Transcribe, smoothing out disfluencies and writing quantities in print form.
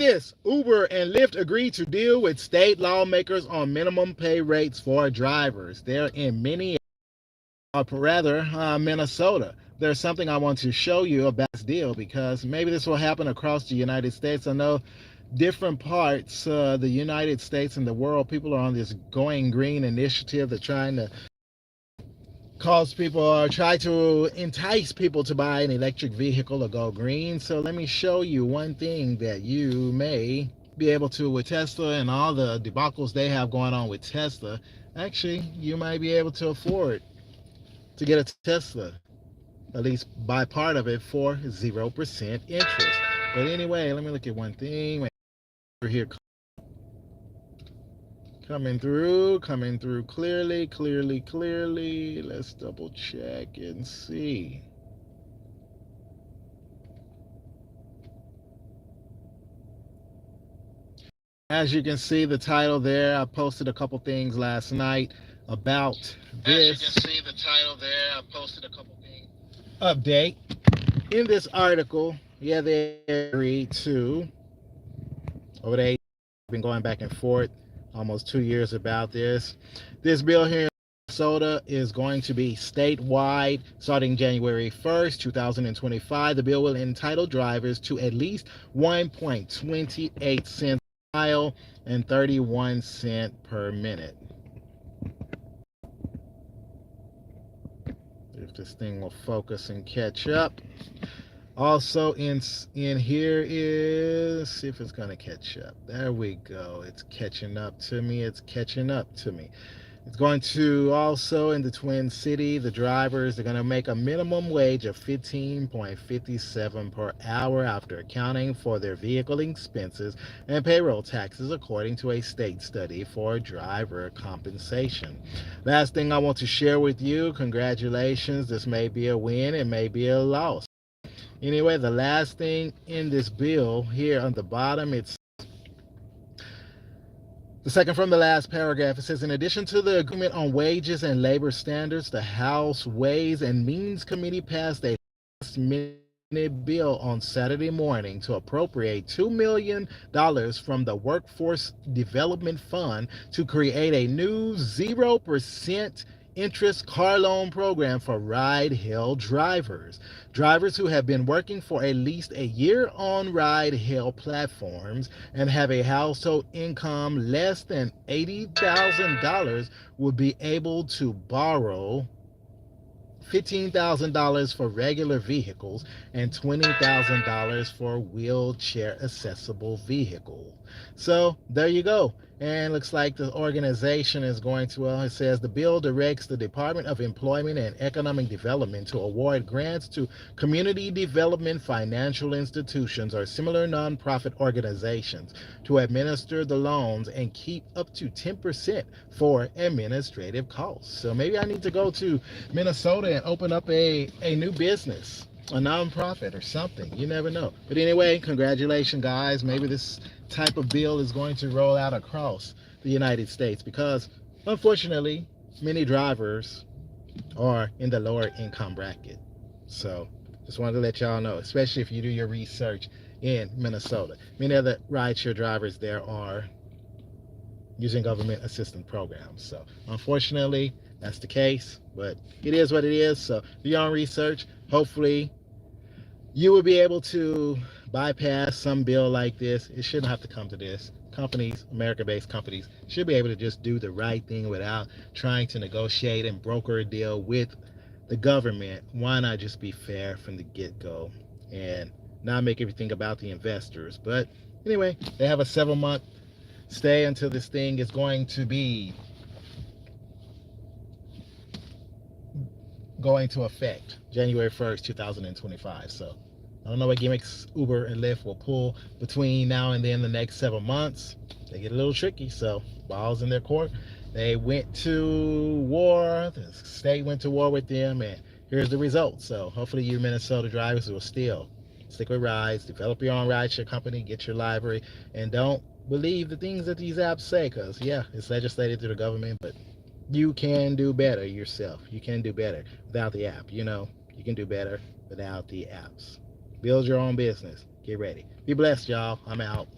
This Uber and Lyft agreed to deal with state lawmakers on minimum pay rates for drivers. They're in Minnesota. There's something I want to show you about this deal because maybe this will happen across the United States. I know different parts, the United States and the world, people are on this Going Green initiative. They're trying to cause people or try to entice people to buy an electric vehicle or go green. So let me show you one thing that you may be able to with Tesla and all the debacles they have going on with Tesla. Actually, you might be able to afford to get a Tesla, at least buy part of it for 0% interest. But anyway, let me look at one thing. We're here coming through clearly. Let's double check and see. As you can see the title there, I posted a couple things last night about this. As you can see the title there, I posted a couple things update in this article. Yeah, they agreed to over the been going back and forth almost 2 years about this. This bill here in Minnesota is going to be statewide starting January 1st, 2025. The bill will entitle drivers to at least 1.28 cents per mile and 31 cents per minute. If this thing will focus and catch up. Also in here is, see if it's going to catch up. There we go. It's catching up to me. It's going to also in the Twin City, the drivers are going to make a minimum wage of $15.57 per hour after accounting for their vehicle expenses and payroll taxes, according to a state study for driver compensation. Last thing I want to share with you, congratulations. This may be a win, it may be a loss. Anyway, the last thing in this bill here on the bottom, it's the second from the last paragraph. It says, in addition to the agreement on wages and labor standards, the House Ways and Means Committee passed a last-minute bill on Saturday morning to appropriate $2 million from the Workforce Development Fund to create a new 0% interest car loan program for ride-hail drivers. Drivers who have been working for at least a year on ride-hail platforms and have a household income less than $80,000 will be able to borrow $15,000 for regular vehicles and $20,000 for wheelchair accessible vehicle. So there you go. And looks like the organization is going to, well, it says the bill directs the Department of Employment and Economic Development to award grants to community development financial institutions or similar nonprofit organizations to administer the loans and keep up to 10% for administrative costs. So maybe I need to go to Minnesota and open up a new business, a nonprofit or something. You never know. But anyway, congratulations, guys. Maybe this type of bill is going to roll out across the United States because, unfortunately, many drivers are in the lower income bracket. So just wanted to let y'all know, especially if you do your research in Minnesota. Many other rideshare drivers there are using government assistance programs. So unfortunately, that's the case, but it is what it is. So do your own research. Hopefully you will be able to bypass some bill like this. It shouldn't have to come to this. Companies, American-based companies, should be able to just do the right thing without trying to negotiate and broker a deal with the government. Why not just be fair from the get-go and not make everything about the investors? But anyway, they have a 7-month stay until this thing is going to be going to effect January 1st, 2025. So I don't know what gimmicks Uber and Lyft will pull between now and then the next 7 months. They get a little tricky, so balls in their court. They went to war, the state went to war with them, and here's the result. So hopefully you Minnesota drivers will still stick with rides, develop your own rideshare company, get your library, and don't believe the things that these apps say, because yeah, it's legislated through the government, but you can do better yourself. You can do better without the app. You know, you can do better without the apps. Build your own business. Get ready. Be blessed, y'all. I'm out.